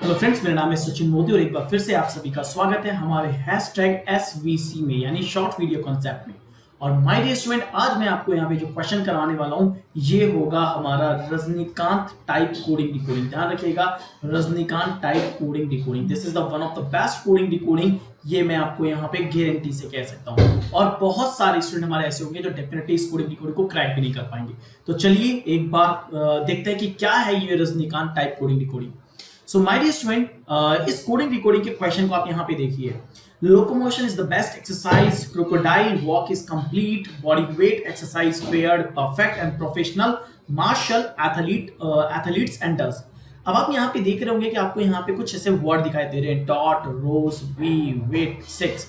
Hello friends, मेरा नाम है सचिन मोदी और एक बार फिर से आप सभी का स्वागत है हमारे हैशटैग एसवीसी में यानी शॉर्ट वीडियो कॉन्सेप्ट में। और माय डियर स्टूडेंट, आज मैं आपको यहाँ पे जो क्वेश्चन कराने वाला हूँ ये होगा हमारा रजनीकांत टाइप कोडिंग डिकोडिंग। ध्यान रखिएगा, Rajinikanth type coding decoding, this is the one of the best coding decoding, ये मैं आपको यहाँ पे गारंटी से कह सकता हूँ। और बहुत सारे स्टूडेंट हमारे ऐसे होंगे जो डेफिनेटली इस कोडिंग डिकोडिंग को क्रैक भी नहीं कर पाएंगे। तो चलिए एक बार देखते हैं कि क्या है ये Rajinikanth type coding decoding. So my dear student, इस कोडिंग डिकोडिंग के क्वेश्चन को आप यहाँ पे देखिए। Locomotion is the best exercise, crocodile walk is complete, body weight exercise fared perfect and professional martial athletes and does. अब आप यहाँ पे देख रहे होंगे कि आपको यहाँ पे कुछ ऐसे वर्ड दिखाई दे रहे हैं, dot, rose, V, wet, six.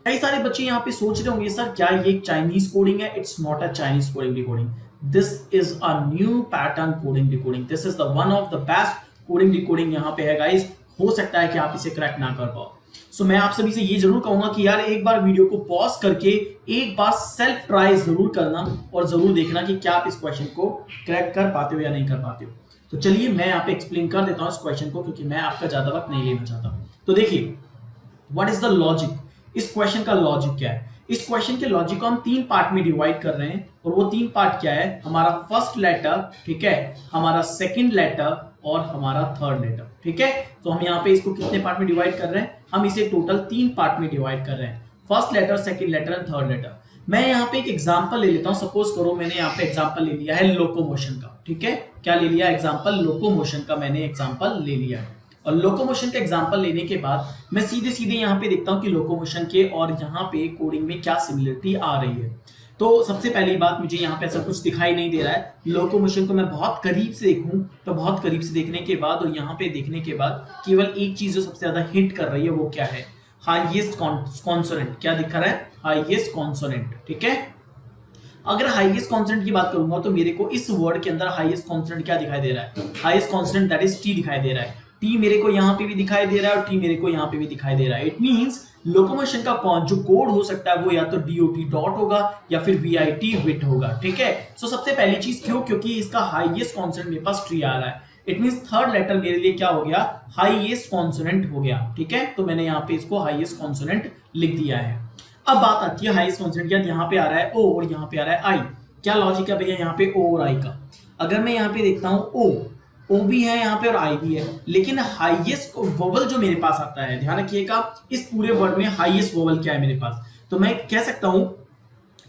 कई सारे बच्चे यहाँ पे सोच रहे होंगे सर क्या ये एक चाइनीज कोडिंग है? It's not a Chinese coding decoding, this is a new pattern coding decoding, this is the one of the best coding decoding यहाँ पे है गाइस। हो सकता है कि आप इसे क्रैक ना कर पाओ। सो मैं आप सभी से ये जरूर कहूंगा कि यार एक बार वीडियो को पॉज करके एक बार सेल्फ ट्राई जरूर करना और जरूर देखना कि क्या आप इस क्वेश्चन को क्रैक कर पाते हो या नहीं कर पाते हो। तो चलिए मैं यहाँ पे एक्सप्लेन कर देता हूँ इस क्वेश्चन को, क्योंकि मैं आपका ज्यादा वक्त नहीं लेना चाहता। तो देखिए, व्हाट इज द लॉजिक, इस क्वेश्चन का लॉजिक क्या है? इस क्वेश्चन के लॉजिक को हम तीन पार्ट में डिवाइड कर रहे हैं और वो तीन पार्ट क्या है? हमारा फर्स्ट लेटर, ठीक है, हमारा सेकंड लेटर और हमारा थर्ड लेटर, ठीक है। तो हम यहाँ पे इसको कितने पार्ट में डिवाइड कर रहे हैं? हम इसे टोटल तीन पार्ट में डिवाइड कर रहे हैं, first letter, second letter and third letter. मैं यहाँ पे एक एग्जांपल ले लेता हूँ। सपोज करो मैंने यहाँ पे एग्जांपल ले लिया है लोकोमोशन का, ठीक है। क्या ले लिया? एग्जांपल लोकोमोशन का मैंने एग्जांपल ले लिया है। और लोकोमोशन का एग्जांपल लेने के बाद मैं सीधे सीधे यहाँ पे देखता हूँ कि लोकोमोशन के और यहाँ पे कोडिंग में क्या सिमिलरिटी आ रही है। तो सबसे पहली बात, मुझे यहाँ पे ऐसा कुछ दिखाई नहीं दे रहा है। लोकोमोशन को मैं बहुत करीब से देखूं तो बहुत करीब से देखने के बाद और यहाँ पे देखने के बाद केवल एक चीज जो सबसे ज्यादा हिट कर रही है वो क्या है? Highest consonant. क्या दिख रहा है? हाईएस्ट कॉन्सोनेंट, ठीक है। अगर हाईएस्ट कॉन्सोनेंट की बात करूंगा तो मेरे को इस वर्ड के अंदर हाईएस्ट कॉन्सोनेंट क्या दिखाई दे रहा है? Highest consonant that is T दिखाई दे रहा है। टी मेरे को यहाँ पे भी दिखाई दे रहा है और टी मेरे को यहाँ पे भी दिखाई दे रहा है। इट मींस लोकोमोशन का जो कोड हो सकता है वो या तो डीओटी डॉट होगा या फिर वीआईटी विट होगा, ठीक है। सो सबसे पहली चीज क्यों? क्योंकि इसका हाईएस्ट कॉन्सोनेंट मेरे पास टी आ रहा है। इट मींस थर्ड लेटर मेरे लिए क्या हो गया? हाईएस्ट कॉन्सोनेंट हो गया, ठीक है। तो मैंने यहाँ पे इसको हाईएस्ट कॉन्सोनेंट लिख दिया है। अब बात आती है हाईएस्ट कॉन्सोनेंट की, यहाँ पे आ रहा है ओ और यहाँ पे आ रहा है आई। क्या लॉजिक है भैया यहाँ पे ओ और आई का? अगर मैं यहाँ पे देखता हूँ ओ भी है यहाँ पे और आई भी है, लेकिन हाईएस्ट वोवल जो मेरे पास आता है, ध्यान रखिएगा, इस पूरे वर्ड में हाईएस्ट वोवल क्या है मेरे पास? तो मैं कह सकता हूं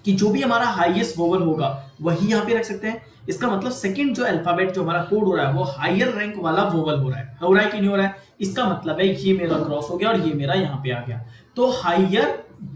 कि जो भी हमारा हाईएस्ट वोवल होगा वही यहाँ पे रख सकते हैं। इसका मतलब सेकंड जो अल्फाबेट जो हमारा कोड हो रहा है वो हायर रैंक वाला वोवल हो रहा है कि नहीं हो रहा है? इसका मतलब है ये मेरा क्रॉस हो गया और ये मेरा यहाँ पे आ गया। तो हायर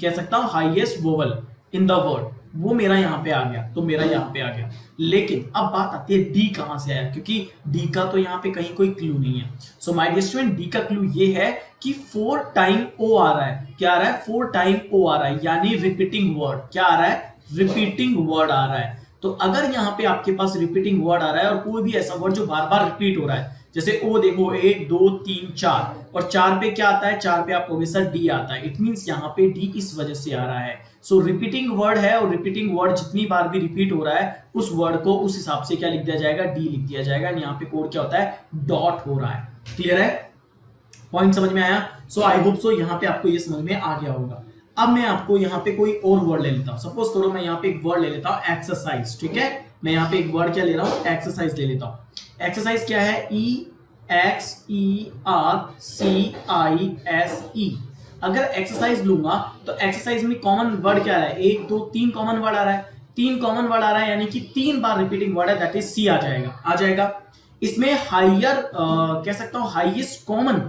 कह सकता हूं, highest vowel in the word वो मेरा यहाँ पे आ गया, तो मेरा यहाँ पे आ गया। लेकिन अब बात आती है डी कहां से आया, क्योंकि डी का तो यहाँ पे कहीं कोई क्लू नहीं है। So my dear student, D का क्लू ये है कि 4 टाइम ओ आ रहा है। क्या आ रहा है? 4 टाइम ओ आ रहा है, यानी रिपीटिंग वर्ड। क्या आ रहा है? रिपीटिंग वर्ड आ रहा है। तो अगर यहाँ पे आपके पास रिपीटिंग वर्ड आ रहा है और कोई भी ऐसा वर्ड जो बार बार रिपीट हो रहा है, जैसे ओ देखो 1 2 3 4 और 4 पे क्या आता है? 4 पे आपको हमेशा डी आता है। इट मींस यहाँ पे डी इस वजह से आ रहा है। सो रिपीटिंग वर्ड है और रिपीटिंग वर्ड जितनी बार भी रिपीट हो रहा है उस वर्ड को उस हिसाब से क्या लिख दिया जाएगा? डी लिख दिया जाएगा। यहाँ पे कोड क्या होता है? डॉट हो रहा है। क्लियर है? पॉइंट समझ में आया? सो आई होप सो यहाँ पे आपको ये समझ में आ गया होगा। अब मैं आपको यहाँ पे कोई और वर्ड ले लेता हूँ। सपोज करो मैं यहाँ पे एक वर्ड ले लेता हूँ एक्सरसाइज, ठीक है। मैं यहाँ पे एक वर्ड क्या ले रहा हूँ? एक्सरसाइज ले लेता हूँ। एक्सरसाइज क्या है? EXERCISE। अगर एक्सरसाइज लूंगा तो एक्सरसाइज में कॉमन वर्ड क्या है? 1 2 3 कॉमन वर्ड आ रहा है। 3 कॉमन वर्ड आ रहा है, यानी कि 3 बार रिपीटिंग वर्ड है, दैट इज सी आ जाएगा। इसमें हायर कह सकता हूं हाईएस्ट कॉमन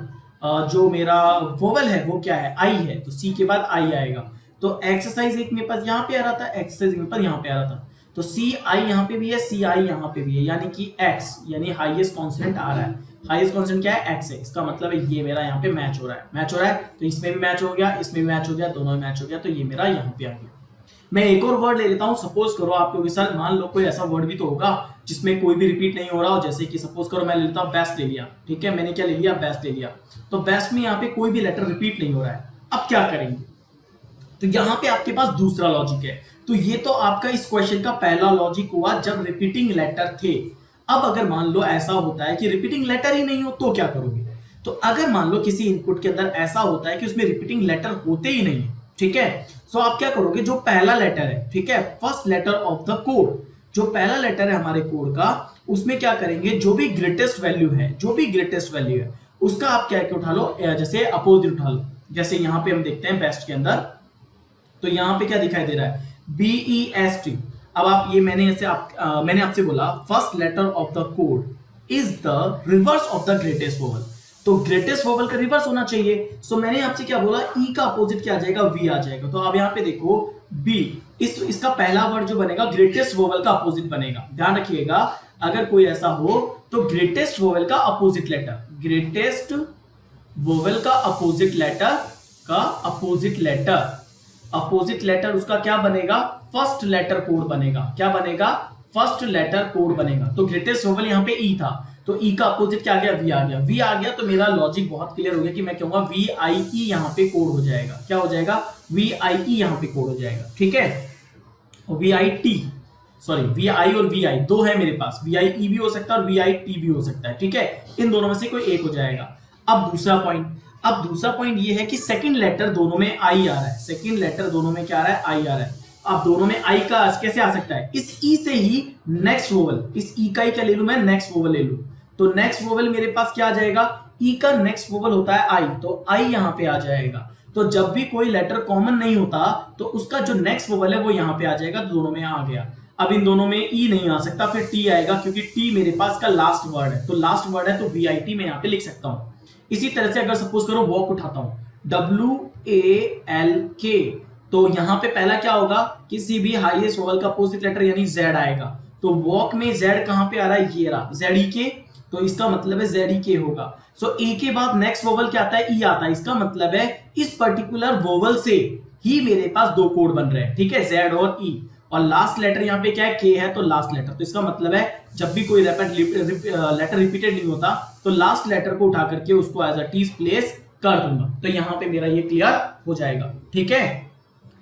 जो मेरा वोवल है वो क्या है? आई है, तो सी के बाद आई आएगा। तो एक्सरसाइज एक मेरे पास यहाँ पे आ रहा था, एक्सरसाइज मेरे पास यहाँ पे आ रहा था, तो सी आई यहाँ पे भी है, सी आई यहाँ पे भी है, यानी कि एक्स यानी हाईएस्ट कॉन्सोनेंट आ रहा है। हाईएस्ट कॉन्सोनेंट क्या है? एक्स है। इसका मतलब है ये मेरा यहाँ पे मैच हो रहा है। तो इसमें भी मैच हो गया, इसमें भी मैच हो गया, दोनों में मैच हो गया, तो ये मेरा यहाँ पे आ गया। मैं एक और वर्ड ले लेता हूँ। सपोज करो आपके के साथ मान लो कोई ऐसा वर्ड भी तो होगा जिसमें कोई भी रिपीट नहीं हो रहा हो, जैसे कि सपोज करो मैं ले लेता हूँ बेस्ट ले लिया, ठीक है। मैंने क्या ले लिया? बेस्ट ले लिया। तो बेस्ट में यहाँ पे कोई भी लेटर रिपीट नहीं हो रहा है। अब क्या करेंगे? तो यहाँ पे आपके पास दूसरा लॉजिक है। तो ये तो आपका इस क्वेश्चन का पहला लॉजिक हुआ जब रिपीटिंग लेटर थे। अब अगर मान लो ऐसा होता है कि रिपीटिंग लेटर ही नहीं हो तो क्या करोगे? तो अगर मान लो किसी इनपुट के अंदर ऐसा होता है कि उसमें रिपीटिंग लेटर होते ही नहीं, ठीक है, तो आप क्या करोगे, जो पहला लेटर है, ठीक है, first letter of the code, जो पहला लेटर है हमारे कोड का, उसमें क्या करेंगे, जो भी ग्रेटेस्ट वैल्यू है, जो भी ग्रेटेस्ट वैल्यू है उसका आप क्या उठा लो, जैसे अपोजिट उठा लो। जैसे यहां पे हम देखते हैं बेस्ट के अंदर, तो यहां पे क्या दिखाई दे रहा है, BEST। अब आप ये मैंने आपसे बोला first letter of the code is the reverse of the greatest vowel, तो ग्रेटेस्ट वोवल का रिवर्स होना चाहिए। सो मैंने आपसे क्या बोला, ई का अपोजिट क्या आ जाएगा, वी आ जाएगा। तो अब यहाँ पे देखो बी, इसका पहला वर्ड जो बनेगा ग्रेटेस्ट वोवल का अपोजिट बनेगा। ध्यान रखिएगा, अगर कोई ऐसा हो तो ग्रेटेस्ट वोवल का अपोजिट लेटर, ग्रेटेस्ट वोवल का अपोजिट लेटर, अपोजिट लेटर उसका क्या बनेगा, फर्स्ट लेटर कोड बनेगा। क्या बनेगा, फर्स्ट लेटर कोड बनेगा। तो ग्रेटेस्ट वोवल यहाँ पे ई था, तो ई का अपोजिट क्या आ गया, वी आ गया। वी आ गया तो मेरा लॉजिक बहुत क्लियर हो गया कि मैं कहूंगा VIE यहाँ पे कोड हो जाएगा। क्या हो जाएगा, VIE यहाँ पे कोड हो जाएगा, ठीक है। VIT, सॉरी, VI और VI दो है मेरे पास, VIE भी हो सकता है और VIT भी हो सकता है, ठीक है। इन दोनों में से कोई एक हो जाएगा। अब दूसरा पॉइंट ये है कि सेकंड लेटर दोनों में आई आ रहा है, सेकंड लेटर दोनों में क्या आ रहा है, आई आ रहा है। अब दोनों में आई का कैसे आ सकता है, इस ई से ही नेक्स्ट वोवल, इस ई का ही क्या ले लूं मैं, नेक्स्ट वोवल ले लूं। तो नेक्स्ट वोवल मेरे पास क्या आ जाएगा, ई का नेक्स्ट वोवल होता है आई, तो आई यहां पे आ जाएगा। तो जब भी कोई लेटर कॉमन नहीं होता तो उसका जो नेक्स्ट वोवल है वो यहां पे आ जाएगा, तो दोनों में आ गया। अब इन दोनों में ई नहीं आ सकता, फिर टी आएगा, क्योंकि टी मेरे पास का लास्ट वर्ड है, तो लास्ट वर्ड है तो VIT में यहां पे लिख सकता हूं। इसी तरह से अगर सपोज करो वॉक उठाता हूं, WALK, तो यहां पे पहला क्या होगा, किसी भी हाईएस्ट वोवल का अपोजिट लेटर यानी Z आएगा। तो वॉक में Z कहां पे आ रहा है, ये रहा ZEK, तो इसका मतलब है ZEK होगा। सो ए के बाद नेक्स्ट वोवल क्या आता है, ई आता है। इसका मतलब है इस पर्टिकुलर वोवल से ही मेरे पास दो कोड बन रहे हैं, ठीक है, Z और E। और लास्ट लेटर यहाँ पे क्या है, K है, तो लास्ट लेटर, तो इसका मतलब है जब भी कोई लेटर रिपीटेड नहीं होता तो लास्ट लेटर को उठा करके उसको एज अ टीज प्लेस कर दूंगा। तो यहां पे मेरा ये क्लियर हो जाएगा, ठीक है।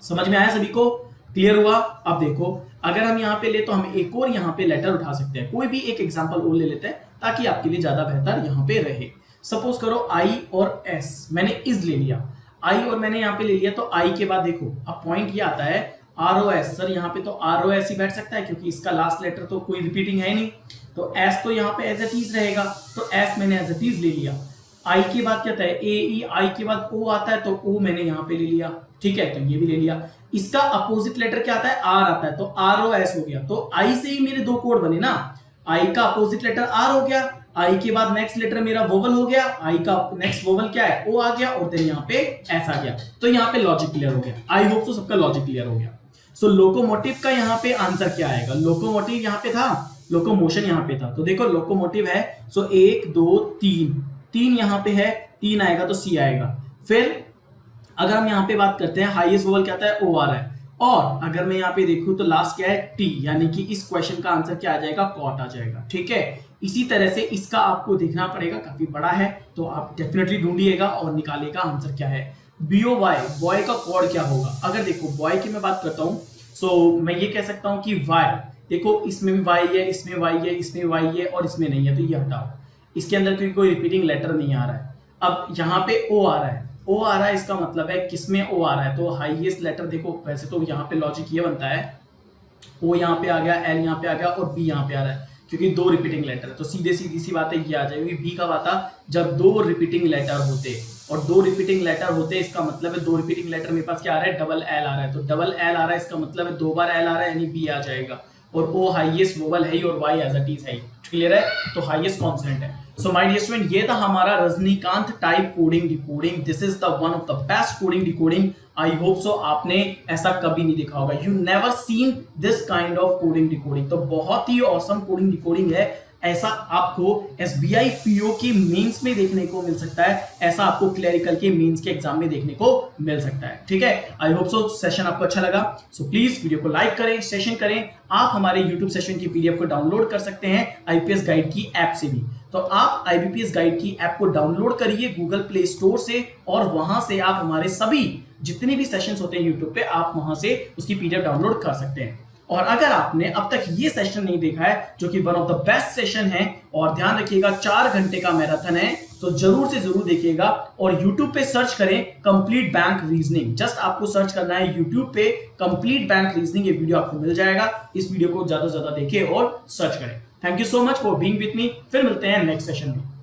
समझ में आया सभी को, क्लियर हुआ। अब देखो अगर हम यहाँ पे ले तो हम एक और यहाँ पे लेटर उठा सकते हैं, कोई भी एक एग्जांपल और ले लेते हैं ताकि आपके लिए ज्यादा बेहतर यहाँ पे रहे। सपोज करो I और S, मैंने इज ले लिया, I और मैंने यहाँ पे ले लिया, तो I के बाद देखो अब पॉइंट ये आता है ROS। सर यहाँ पे तो ROS ही बैठ सकता है क्योंकि इसका लास्ट लेटर तो कोई रिपीटिंग है नहीं, तो S तो यहाँ पे एज इट इज रहेगा, तो S मैंने एज इट इज ले लिया। I के बाद क्या था है AE, I के बाद O आता है, तो O मैंने यहाँ पे ले लिया, ठीक है, तो ये भी ले लिया। इसका अपोजिट लेटर क्या आता है, R आता है, तो ROS हो गया। तो I से ही मेरे दो कोड बने ना, I का अपोजिट लेटर R हो गया, I के बाद नेक्स्ट लेटर मेरा वोवल हो गया, I का नेक्स्ट वोवल क्या है, O आ गया, और देन यहाँ पे S आ गया। तो यहाँ पे लॉजिक क्लियर हो गया। आई होप सो सबका लॉजिक क्लियर हो गया। सो लोकोमोटिव का यहाँ पे आंसर क्या आएगा, लोकोमोटिव यहाँ पे था, लोकोमोशन यहाँ पे था, तो देखो लोकोमोटिव है, सो 1 2 3, 3 यहाँ पे है, 3 आएगा तो C आएगा। फिर अगर हम यहाँ पे बात करते हैं हाईएस्ट वोवल क्या आता है, O आ रहा है, और अगर मैं यहाँ पे देखूं तो लास्ट क्या है, T, यानी कि इस क्वेश्चन का आंसर क्या आ जाएगा, कॉट आ जाएगा, ठीक है। इसी तरह से इसका आपको देखना पड़ेगा, काफी बड़ा है, तो आप डेफिनेटली ढूंढिएगा और निकालिएगा आंसर क्या है। BOY, बॉय का कॉर्ड क्या होगा। अगर देखो बॉय की मैं बात करता हूँ, सो मैं ये कह सकता हूँ कि Y, देखो इसमें भी Y है, इसमें Y है, इसमें Y है और इसमें नहीं है, तो ये हटाओ, इसके अंदर क्योंकि कोई रिपीटिंग लेटर नहीं आ रहा है। अब यहाँ पे O आ रहा है, O आ रहा है, इसका मतलब है किसमें O आ रहा है, तो हाईएस्ट लेटर, देखो वैसे तो यहाँ पे लॉजिक ये बनता है, O यहाँ पे आ गया, L यहाँ पे आ गया और B यहाँ पे आ रहा है, क्योंकि दो रिपीटिंग लेटर है, तो सीधी सी बात है ये आ जाएगी। B का आता जब दो रिपीटिंग लेटर होते, और दो रिपीटिंग लेटर होते इसका मतलब है दो रिपीटिंग लेटर मेरे पास क्या आ रहा है, डबल L आ रहा है, तो डबल L आ रहा है, इसका मतलब है दो बार L आ रहा है, यानी B आ जाएगा। और O हाईएस्ट वोवल है और Y एज इट इज है, क्लियर है, तो हाईएस्ट कॉन्स्टेंट है। सो माय डियर स्टूडेंट, ये था हमारा Rajinikanth type coding decoding. This is the one of the best coding decoding. I hope so आपने ऐसा कभी नहीं देखा होगा, you never seen this kind of coding decoding. तो बहुत ही ऑसम कोडिंग डिकोडिंग है, ऐसा आपको SBI PO की मेंस में देखने को मिल सकता है, ऐसा आपको क्लरिकल के मेंस के एग्जाम में देखने को मिल सकता है, ठीक है। आई होप सो सेशन आपको अच्छा लगा, सो प्लीज वीडियो को लाइक करें, सेशन करें। आप हमारे YouTube सेशन की PDF को डाउनलोड कर सकते हैं IPS गाइड की ऐप से भी, तो आप IBPS गाइड की ऐप को डाउनलोड करिए गूगल प्ले स्टोर से, और वहां से आप हमारे सभी जितने भी सेशंस होते हैं यूट्यूब पे, आप वहां से उसकी PDF डाउनलोड कर सकते हैं। और अगर आपने अब तक ये सेशन नहीं देखा है, जो कि one of the best session है, और ध्यान रखिएगा 4 घंटे का मैराथन है, तो जरूर से जरूर देखिएगा। और यूट्यूब पे सर्च करें कंप्लीट बैंक रीजनिंग, जस्ट आपको सर्च करना है यूट्यूब पे कंप्लीट बैंक रीजनिंग, ये वीडियो आपको मिल जाएगा। इस वीडियो को ज्यादा से ज्यादा देखें और सर्च करें। Thank you so much for being with me. फिर मिलते हैं नेक्स्ट सेशन में।